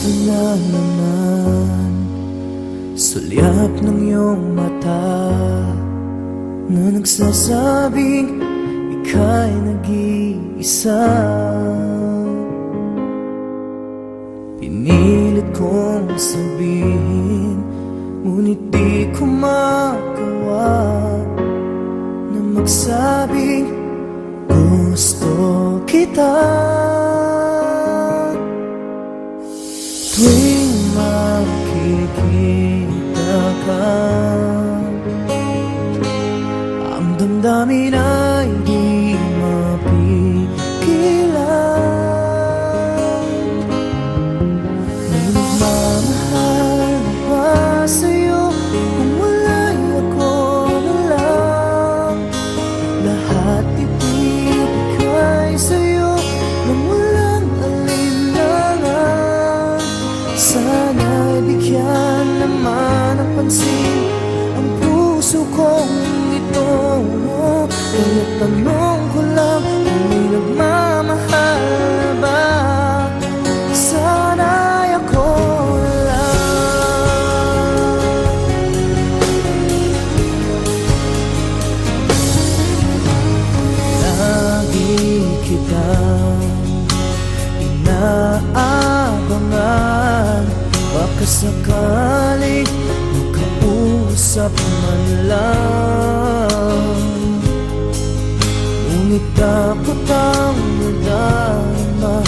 Ito na naman, sulyap ng iyong mata na nagsasabing ika'y nag-iisa. Pinilit kong sabihin, ngunit di ko magawa na magsabing gusto kita. Tuwing makikita ka, ang damdamin ay di mapigilan. May nagmamahal ba sa'yo kung wala'y ako na lang? Lahat ibigay sa'yo nang walang alinlangan. Sana'y bigyan naman ng pansin ang puso kong ito. Kaya tanong ko lang kung may nagmamahal ba? Sana'y ako lang. Lagi kitang inaabangan, baka sakaling makausap man lang. Ngunit dapat ang nadama